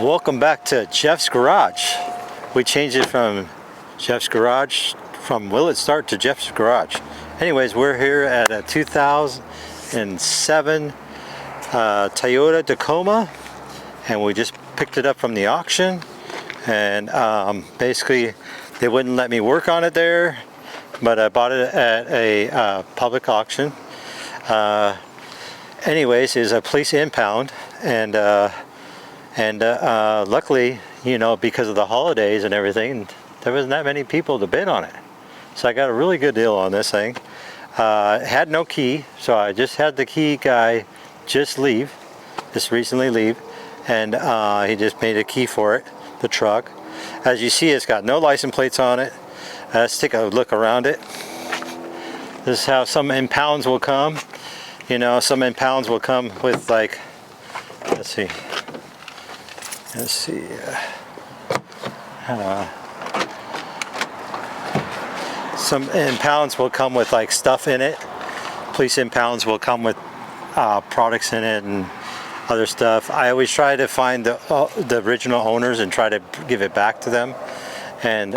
Welcome back to Jeff's Garage. We changed it from Jeff's Garage, from willitstart to Jeff's Garage. Anyways, we're here at a 2007 Toyota Tacoma, and we just picked it up from the auction. And basically, they wouldn't let me work on it there, but I bought it at a public auction. Anyways, it's a police impound, and luckily, you know, because of the holidays and everything, there wasn't that many people to bid on it. So I got a really good deal on this thing. Had no key, so I just had the key guy just recently leave, and he just made a key for it, the truck. As you see, it's got no license plates on it. Let's take a look around it. This is how some impounds will come. You know, some impounds will come with, like, let's see, some impounds will come with like stuff in it. Police impounds will come with products in it and other stuff. I always try to find the original owners and try to give it back to them, and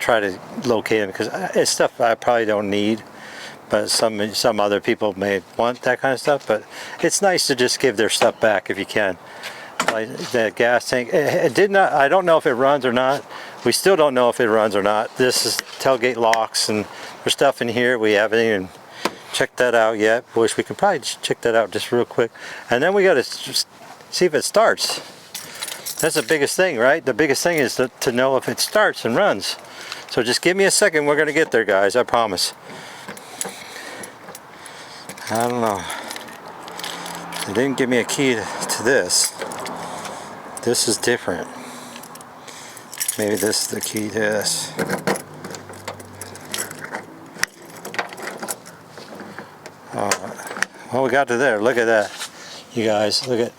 try to locate them, because it's stuff I probably don't need, but some other people may want that kind of stuff. But it's nice to just give their stuff back if you can. Like the gas tank, it did not, I don't know if it runs or not. We still don't know if it runs or not. This is tailgate locks, and there's stuff in here we haven't even checked that out yet. Wish we could probably check that out just real quick. And then we got to see if it starts. That's the biggest thing, right? The biggest thing is to know if it starts and runs. So just give me a second. We're going to get there, guys. I promise. I don't know. They didn't give me a key to this. This is different. Maybe this is the key to this. Well, we got to there. Look at that, you guys. Look at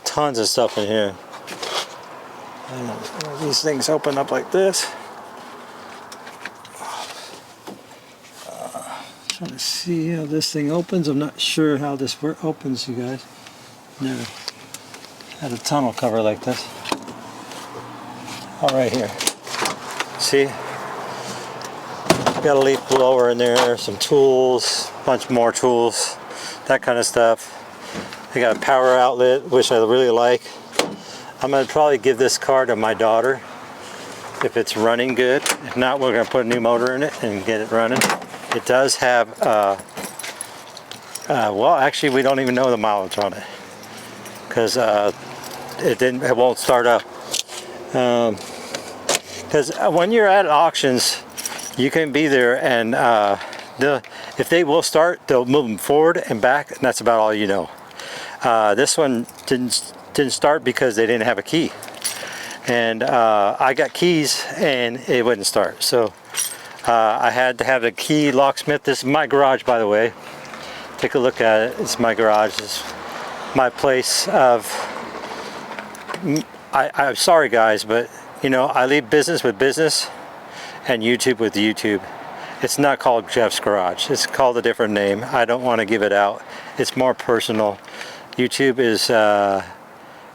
tons of stuff in here. And these things open up like this. Trying to see how this thing opens. I'm not sure how this opens, you guys. Never had a tunnel cover like this. All right, here. See? Got a leaf blower in there, some tools, a bunch more tools, that kind of stuff. I got a power outlet, which I really like. I'm gonna probably give this car to my daughter if it's running good. If not, we're gonna put a new motor in it and get it running. It does have, well, actually, we don't even know the mileage on it, because it won't start up. Because when you're at auctions, you can be there, and if they will start, they'll move them forward and back, and that's about all you know. This one didn't start because they didn't have a key, and I got keys and it wouldn't start. So I had to have a key locksmith. This is my garage, by the way. Take a look at it. It's my garage. It's my place of. I'm sorry, guys, but you know, I leave business with business and YouTube with YouTube. It's not called Jeff's Garage. It's called a different name. I don't want to give it out. It's more personal. YouTube is a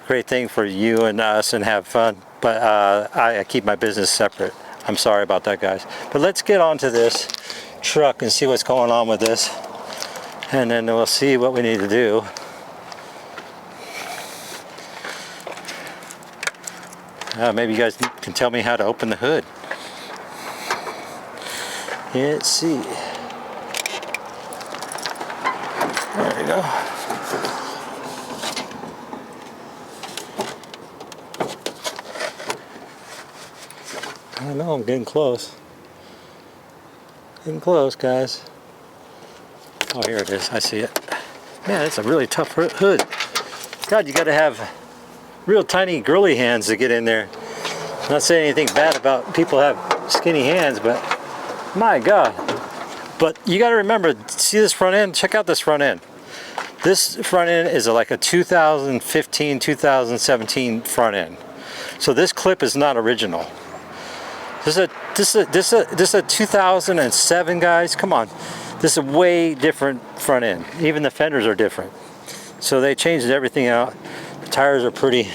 great thing for you and us and have fun, but I keep my business separate. I'm sorry about that, guys. But let's get on to this truck and see what's going on with this, and then we'll see what we need to do. Maybe you guys can tell me how to open the hood. Let's see. There we go. I don't know, I'm getting close. Getting close, guys. Oh, here it is. I see it. Man, it's a really tough hood. God, you got to have real tiny girly hands to get in there. I'm not saying anything bad about people who have skinny hands, but my God. But you got to remember, see this front end? Check out this front end. This front end is like a 2015, 2017 front end. So this clip is not original. This is a 2007, guys. Come on. This is a way different front end. Even the fenders are different. So they changed everything out. The tires are pretty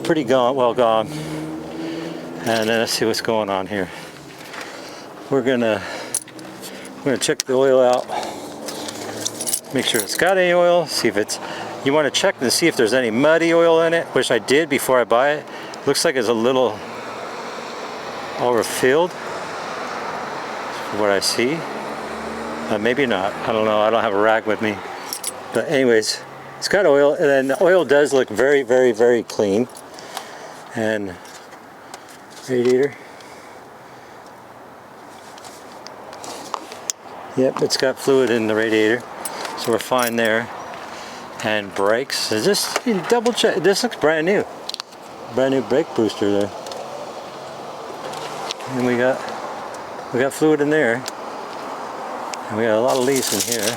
pretty well gone. And then let's see what's going on here. We're gonna check the oil out. Make sure it's got any oil. See if it's. You want to check to see if there's any muddy oil in it, which I did before I buy it. Looks like it's a little overfilled. From what I see. Maybe not. I don't know. I don't have a rag with me. But anyways, it's got oil, and then the oil does look very, very, very clean. And radiator. Yep, it's got fluid in the radiator, so we're fine there. And brakes. Is this, double check? This looks brand new. Brand new brake booster there. And we got fluid in there. And we got a lot of leaves in here.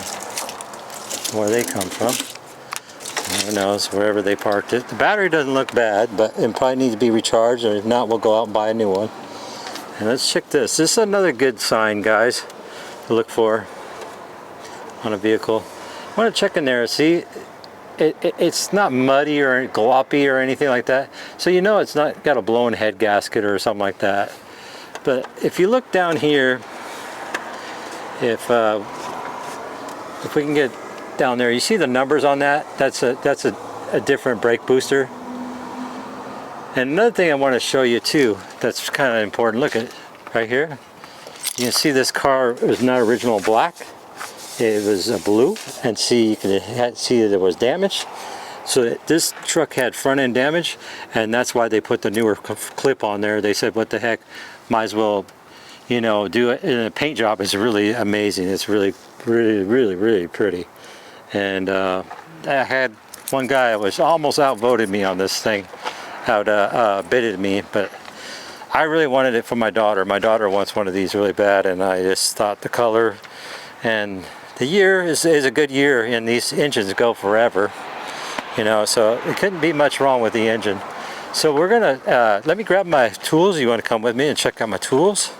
Where they come from. Who knows, wherever they parked it. The battery doesn't look bad, but it probably needs to be recharged, or if not, we'll go out and buy a new one. And let's check this. This is another good sign, guys, to look for on a vehicle. I want to check in there. See, it's not muddy or gloppy or anything like that. So you know it's not got a blown head gasket or something like that. But if you look down here, if we can get down there, you see the numbers on that? That's a different brake booster. And another thing I want to show you too, that's kind of important. Look at right here. You can see this car was not original black. It was blue, and see, you can see that there was damage. So this truck had front end damage, and that's why they put the newer clip on there. They said, what the heck, might as well, you know, do it. And the paint job is really amazing. It's really, really, really, really pretty. And I had one guy that was almost outvoted me on this thing, bidded me, but I really wanted it for my daughter. My daughter wants one of these really bad, and I just thought the color and the year is a good year, and these engines go forever, you know, so it couldn't be much wrong with the engine. So we're gonna let me grab my tools. You want to come with me and check out my tools?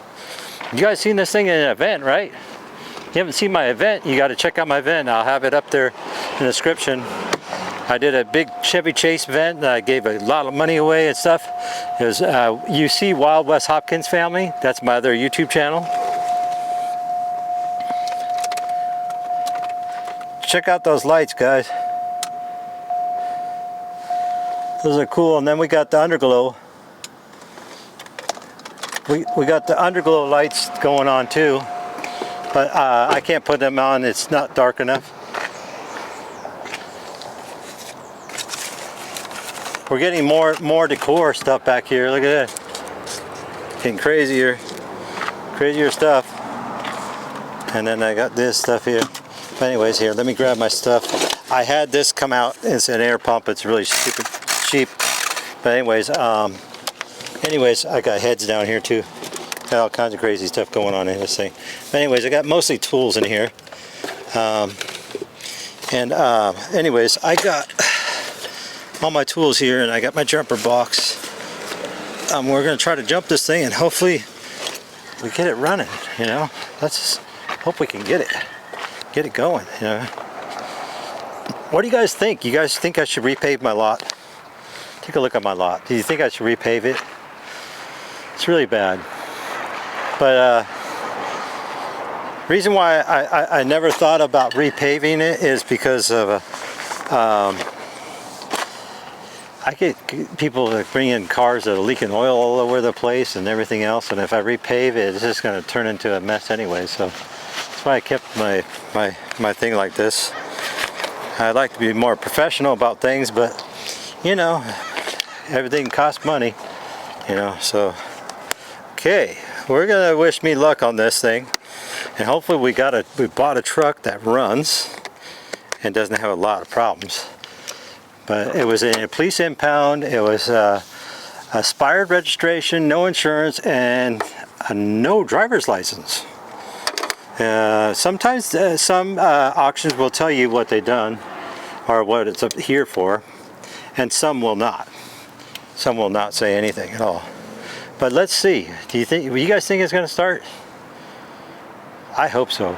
You guys seen this thing in an event, right? You haven't seen my event, you got to check out my event. I'll have it up there in the description. I did a big Chevy Chase event. I gave a lot of money away and stuff. It was UC Wild West Hopkins Family. That's my other YouTube channel. Check out those lights, guys. Those are cool. And then we got the underglow. We got the underglow lights going on too, but I can't put them on. It's not dark enough. We're getting more decor stuff back here. Look at that. Getting crazier stuff. And then I got this stuff here. But anyways, here, let me grab my stuff. I had this come out. It's an air pump. It's really stupid cheap. But anyways, I got heads down here too. Got all kinds of crazy stuff going on in this thing. But anyways, I got mostly tools in here. Anyways, I got all my tools here, and I got my jumper box. We're gonna try to jump this thing, and hopefully we get it running. You know, let's hope we can get it going. You know, what do you guys think? You guys think I should repave my lot? Take a look at my lot. Do you think I should repave it? It's really bad. But reason why I never thought about repaving it is because of I get people that bring in cars that are leaking oil all over the place and everything else, and if I repave it, it's just going to turn into a mess anyway. So that's why I kept my thing like this. I like to be more professional about things, but you know, everything costs money, you know. So okay, we're gonna wish me luck on this thing, and hopefully we bought a truck that runs and doesn't have a lot of problems. But it was a police impound. It was expired registration, no insurance, and no driver's license. Sometimes some auctions will tell you what they've done or what it's here for, and some will not. Some will not say anything at all. But let's see. Do you guys think it's going to start? I hope so.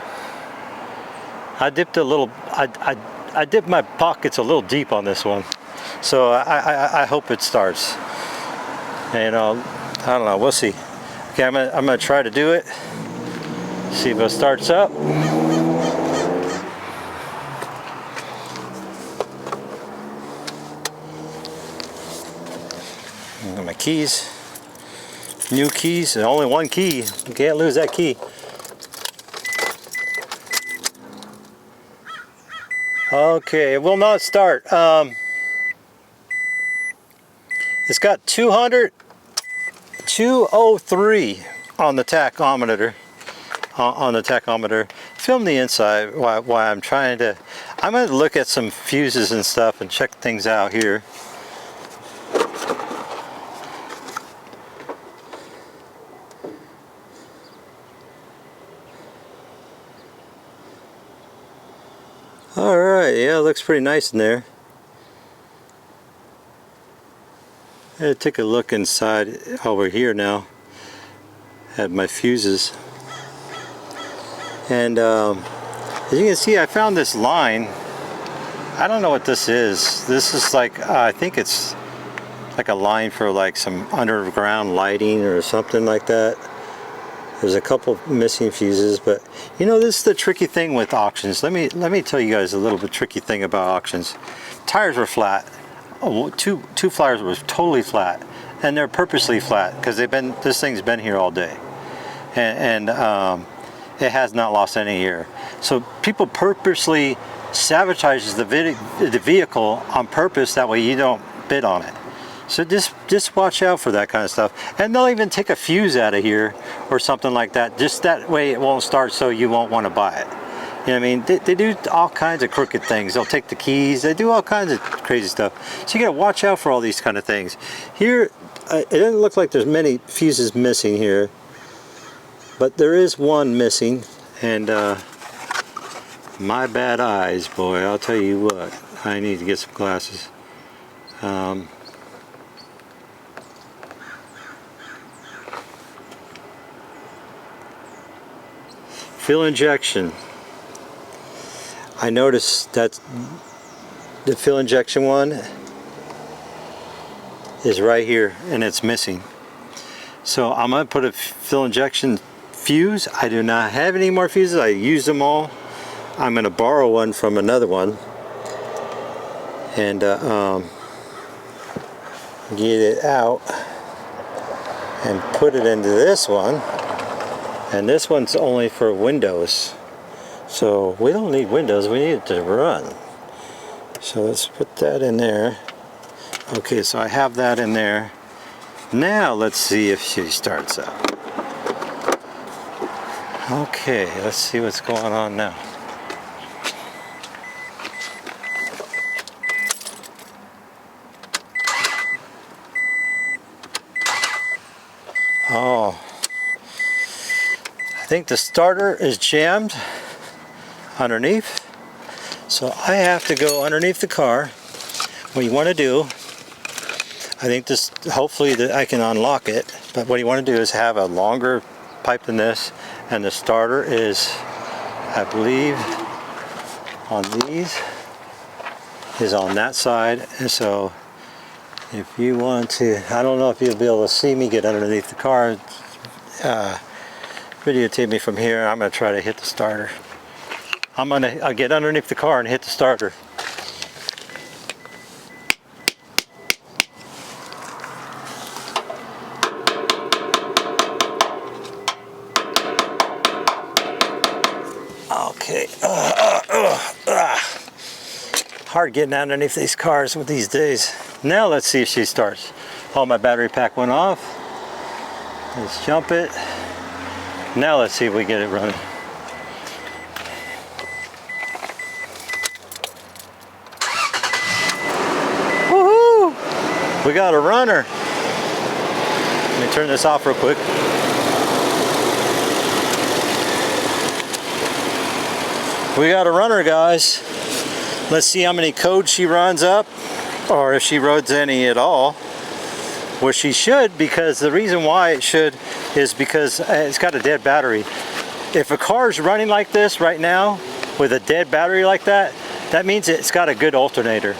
I dipped my pockets a little deep on this one. So I hope it starts. And I don't know, we'll see. Okay, I'm gonna try to do it. See if it starts up. And my keys. New keys, and only one key. You can't lose that key. Okay, it will not start. It's got 203 on the tachometer. Film the inside while I'm trying to. I'm going to look at some fuses and stuff and check things out here. Alright, yeah, it looks pretty nice in there. I'll take a look inside over here now at my fuses. And as you can see, I found this line. I don't know what this is. This is like, I think it's like a line for like some underground lighting or something like that. There's a couple missing fuses, but you know, this is the tricky thing with auctions. Let me tell you guys a little bit tricky thing about auctions. Tires were flat. Oh, two flyers were totally flat, and they're purposely flat because this thing's been here all day, and it has not lost any air. So people purposely sabotages the vehicle on purpose. That way you don't bid on it. So just watch out for that kind of stuff. And they'll even take a fuse out of here or something like that. Just that way it won't start, so you won't want to buy it. You know what I mean? They do all kinds of crooked things. They'll take the keys. They do all kinds of crazy stuff. So you got to watch out for all these kind of things. Here, it doesn't look like there's many fuses missing here. But there is one missing. And my bad eyes, boy. I'll tell you what. I need to get some glasses. Fuel injection. I noticed that the fuel injection one is right here and it's missing. So I'm going to put a fuel injection fuse. I do not have any more fuses. I used them all. I'm going to borrow one from another one and get it out and put it into this one. And this one's only for Windows. So we don't need Windows, we need it to run. So let's put that in there. Okay, so I have that in there. Now let's see if she starts up. Okay, let's see what's going on now. Oh, I think the starter is jammed underneath, so I have to go underneath the car. What you want to do, I think this, hopefully that I can unlock it, but what you want to do is have a longer pipe than this, and the starter is, I believe, on these, is on that side. And so if you want to, I don't know if you'll be able to see me get underneath the car, videotape me from here. I'm going to try to hit the starter. I'll get underneath the car and hit the starter. Okay. Hard getting underneath these cars with these days. Now let's see if she starts. Oh, my battery pack went off. Let's jump it. Now let's see if we get it running. Woohoo! We got a runner. Let me turn this off real quick. We got a runner, guys. Let's see how many codes she runs up, or if she runs any at all. Well, she should, because the reason why it should is because it's got a dead battery. If a car is running like this right now with a dead battery like that, that means it's got a good alternator.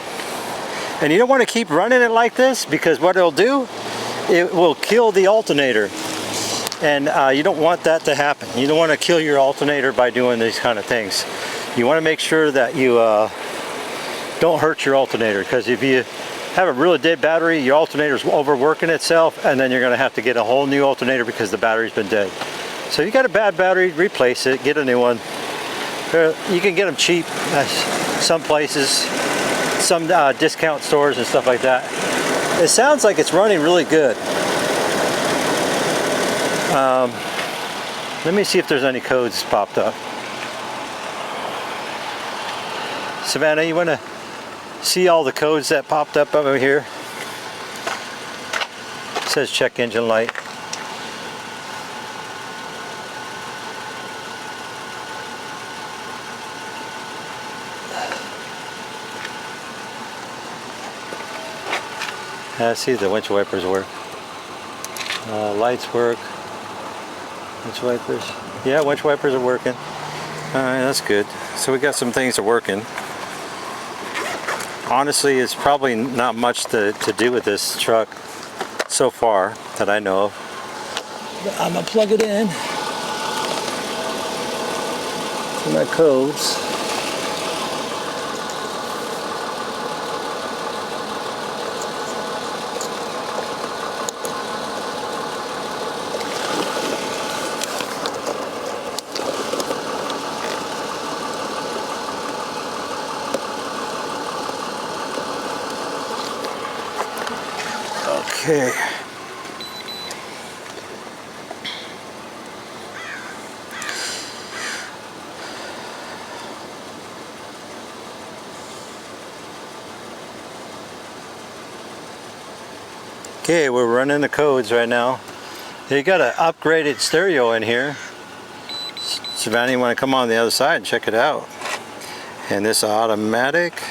And you don't want to keep running it like this, because what it'll do, it will kill the alternator. And you don't want that to happen. You don't want to kill your alternator by doing these kind of things. You want to make sure that you don't hurt your alternator, because if you have a really dead battery, your alternator's overworking itself, and then you're going to have to get a whole new alternator because the battery's been dead. So if you got a bad battery, replace it, get a new one. You can get them cheap some places, some discount stores and stuff like that. It sounds like it's running really good. Let me see if there's any codes popped up. Savannah, you want to see all the codes that popped up over here? It says check engine light. I see the windshield wipers work. Lights work. Windshield wipers. Yeah, windshield wipers are working. Alright, that's good. So we got some things that are working. Honestly, it's probably not much to do with this truck so far that I know of. But I'm gonna plug it in to my codes. Okay. Okay, we're running the codes right now. You got an upgraded stereo in here. Savannah, you want to come on the other side and check it out? And this automatic.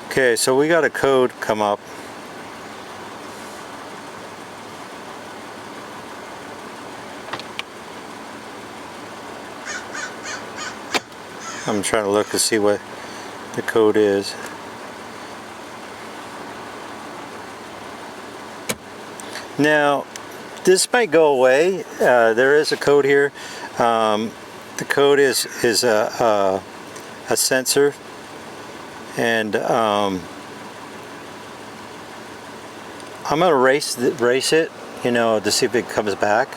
Okay, so we got a code come up. I'm trying to look to see what the code is. Now, this might go away. There is a code here. The code is a sensor. And I'm gonna race it, you know, to see if it comes back.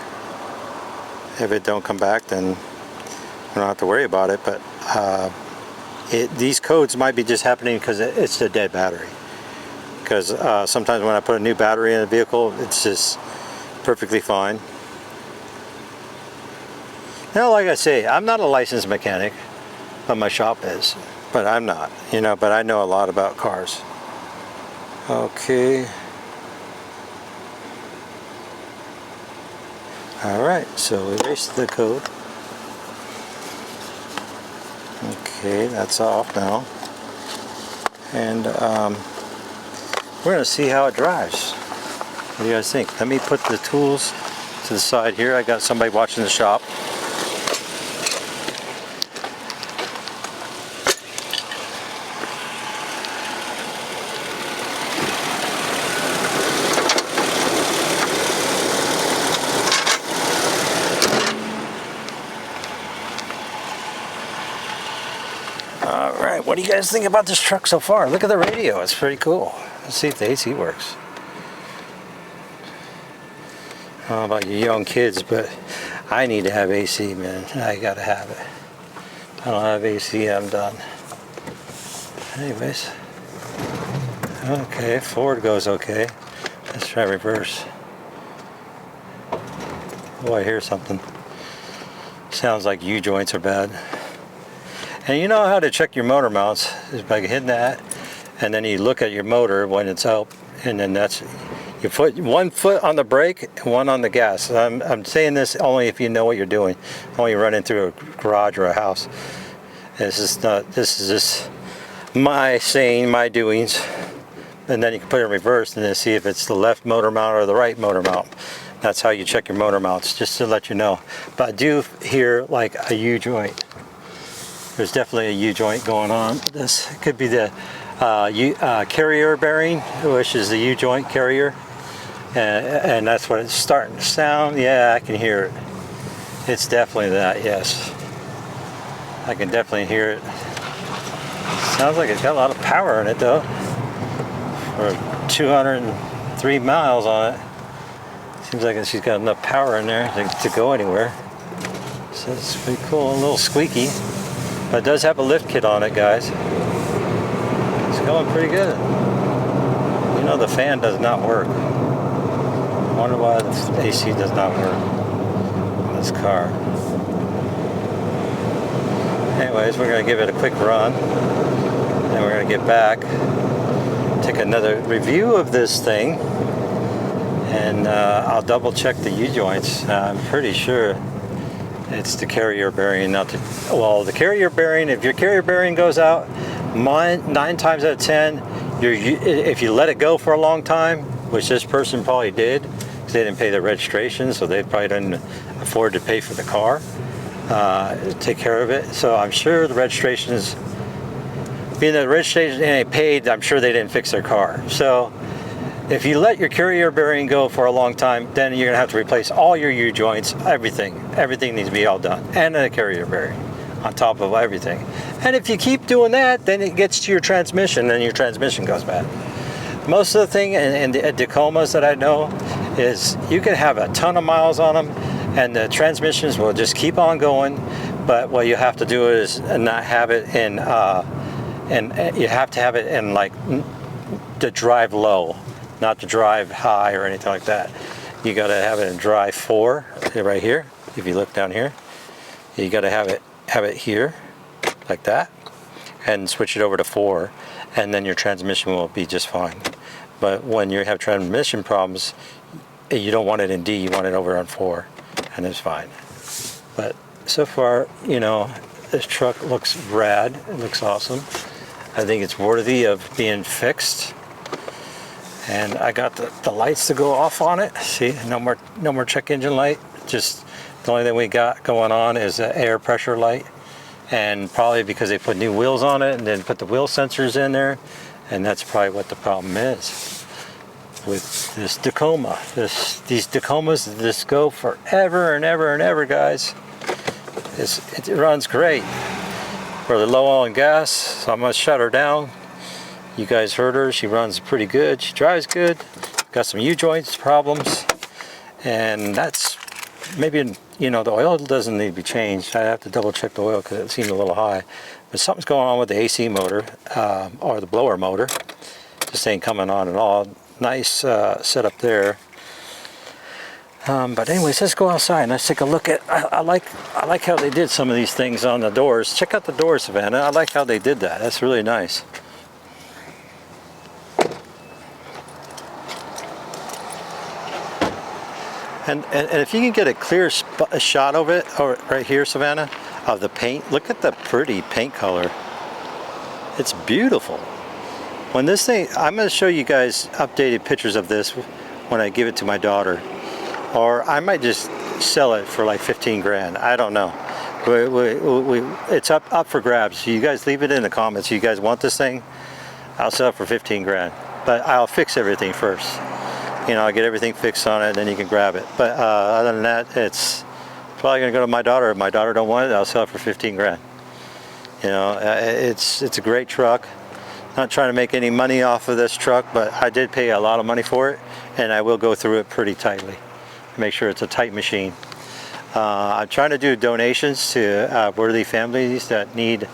If it don't come back, then we don't have to worry about it. But these codes might be just happening because it's the dead battery. Because sometimes when I put a new battery in a vehicle, it's just perfectly fine. Now, like I say, I'm not a licensed mechanic, but my shop is. But I'm not, you know, but I know a lot about cars. Okay. Alright, so we erased the code. Okay, that's off now. And we're going to see how it drives. What do you guys think? Let me put the tools to the side here. I got somebody watching the shop. Alright, what do you guys think about this truck so far? Look at the radio, it's pretty cool. Let's see if the AC works. I don't know about you young kids, but I need to have AC, man. I gotta have it. If I don't have AC, I'm done. Anyways. Okay, forward goes okay. Let's try reverse. Oh, I hear something. Sounds like U-joints are bad. And you know how to check your motor mounts is by hitting that, and then you look at your motor when it's out, and then that's, you put one foot on the brake and one on the gas. I'm saying this only if you know what you're doing, only running through a garage or a house. This is just my doings, and then you can put it in reverse and then see if it's the left motor mount or the right motor mount. That's how you check your motor mounts, just to let you know. But I do hear like a U-joint. There's definitely a U-joint going on. This could be the carrier bearing, which is the U-joint carrier. And that's what it's starting to sound. Yeah, I can hear it. It's definitely that, yes. I can definitely hear it. Sounds like it's got a lot of power in it though. For 203 miles on it. Seems like she's got enough power in there to go anywhere. So it's pretty cool, a little squeaky. But it does have a lift kit on it, guys. It's going pretty good. You know, the fan does not work. I wonder why the AC does not work on this car. Anyways, we're going to give it a quick run. And we're going to get back, take another review of this thing. And I'll double check the U-joints. I'm pretty sure it's the carrier bearing, not the, well, the carrier bearing, if your carrier bearing goes out, 9 times out of 10, if you let it go for a long time, which this person probably did, because they didn't pay their registration, so they probably didn't afford to pay for the car, take care of it. So I'm sure the registration is, being that the registration ain't paid, I'm sure they didn't fix their car. So if you let your carrier bearing go for a long time, then you're gonna have to replace all your U-joints, everything needs to be all done, and the carrier bearing on top of everything. And if you keep doing that, then it gets to your transmission and your transmission goes bad. Most of the thing in the Tacomas that I know is you can have a ton of miles on them and the transmissions will just keep on going, but what you have to do is not have it in, and you have to have it in like to drive low, not to drive high or anything like that. You got to have it in drive 4 right here. If you look down here, you got to have it here like that and switch it over to 4, and then your transmission will be just fine. But when you have transmission problems, you don't want it in D, you want it over on 4, and it's fine. But so far, you know, this truck looks rad. It looks awesome. I think it's worthy of being fixed. And I got the lights to go off on it. See, no more check engine light. Just the only thing we got going on is the air pressure light. And probably because they put new wheels on it and then put the wheel sensors in there. And that's probably what the problem is with this Tacoma. These Tacomas just go forever and ever and ever, guys. It runs great. We're low on gas, so I'm gonna shut her down. You guys heard her, she runs pretty good, she drives good, got some U-joints problems, and that's maybe, you know, the oil doesn't need to be changed. I have to double check the oil because it seemed a little high, but something's going on with the AC motor, or the blower motor. Just ain't coming on at all. Nice setup there. But anyways, let's go outside and let's take a look at, I like how they did some of these things on the doors. Check out the doors, Savannah. I like how they did that. That's really nice. And if you can get a clear shot of it, or right here, Savannah, of the paint, look at the pretty paint color. It's beautiful. When this thing, I'm going to show you guys updated pictures of this when I give it to my daughter. Or I might just sell it for like 15 grand. I don't know. It's up for grabs. So you guys leave it in the comments. You guys want this thing? I'll sell it for 15 grand. But I'll fix everything first. You know, I'll get everything fixed on it, and then you can grab it. But other than that, it's probably going to go to my daughter. If my daughter don't want it, I'll sell it for 15 grand. You know, it's a great truck. Not trying to make any money off of this truck, but I did pay a lot of money for it, and I will go through it pretty tightly. Make sure it's a tight machine. I'm trying to do donations to worthy families that need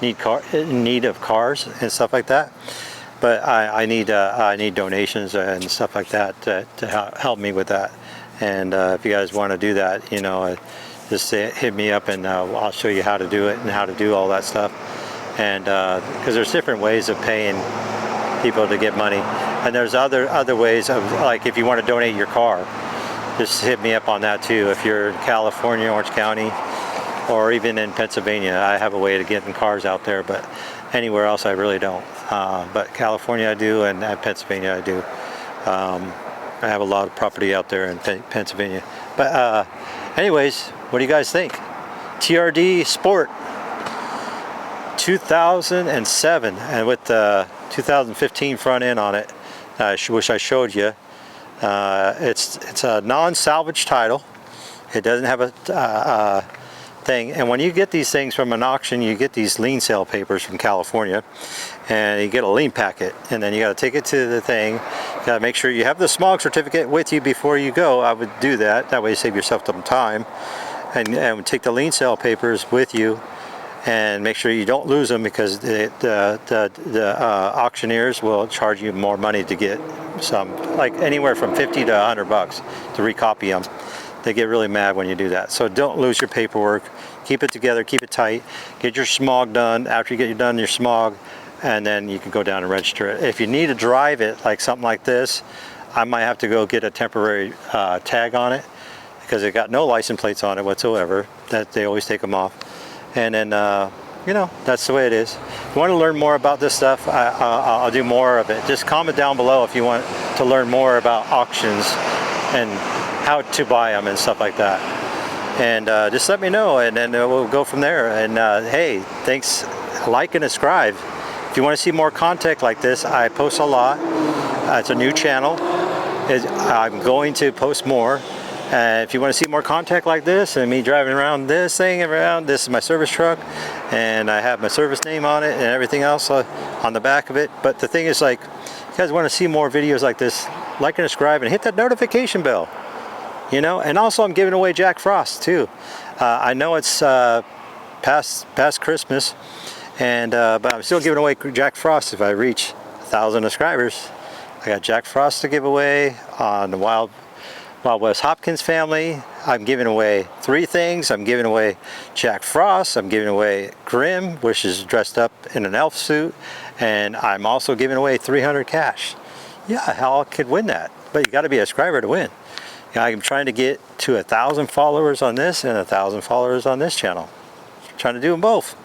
of cars and stuff like that. But I need donations and stuff like that to help me with that. And if you guys want to do that, you know, just hit me up and I'll show you how to do it and how to do all that stuff. And because there's different ways of paying people to get money, and there's other ways of, like, if you want to donate your car, just hit me up on that too. If you're in California, Orange County, or even in Pennsylvania, I have a way to get in cars out there. But Anywhere else I really don't. But California I do, and Pennsylvania I do. I have a lot of property out there in Pennsylvania. But anyways, what do you guys think? TRD Sport 2007, and with the 2015 front end on it. I wish I showed you. It's a non-salvage title. It doesn't have a thing. And when you get these things from an auction, you get these lien sale papers from California, and you get a lien packet, and then you got to take it to the thing. You got to make sure you have the smog certificate with you before you go. I would do that. That way you save yourself some time, and take the lien sale papers with you, and make sure you don't lose them, because the auctioneers will charge you more money to get some, like anywhere from 50 to 100 bucks to recopy them. They get really mad when you do that. So don't lose your paperwork. Keep it together, keep it tight. Get your smog done. After you get done your smog, and then you can go down and register it. If you need to drive it, like something like this, I might have to go get a temporary tag on it, because it got no license plates on it whatsoever. That they always take them off. And then, you know, that's the way it is. If you want to learn more about this stuff, I'll do more of it. Just comment down below if you want to learn more about auctions and how to buy them and stuff like that. And just let me know, and then we'll go from there. And hey, thanks. Like and subscribe. If you want to see more content like this, I post a lot. It's a new channel. I'm going to post more. If you want to see more content like this, and me driving around this thing around, this is my service truck, and I have my service name on it and everything else on the back of it. But the thing is, like, if you guys want to see more videos like this, like and subscribe, and hit that notification bell. You know, and also I'm giving away Jack Frost too. I know it's past Christmas, and but I'm still giving away Jack Frost if I reach 1,000 subscribers. I got Jack Frost to give away on the Wild West Hopkins family. I'm giving away 3 things. I'm giving away Jack Frost. I'm giving away Grim, which is dressed up in an elf suit, and I'm also giving away 300 cash. Yeah, how could win that? But you got to be a subscriber to win. I'm trying to get to 1,000 followers on this and 1,000 followers on this channel. I'm trying to do them both.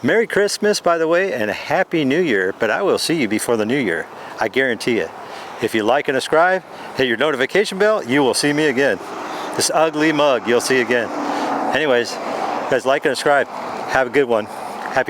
Merry Christmas, by the way, and a Happy New Year, but I will see you before the New Year. I guarantee it. If you like and subscribe, hit your notification bell, you will see me again. This ugly mug, you'll see again. Anyways, guys, like and subscribe. Have a good one. Happy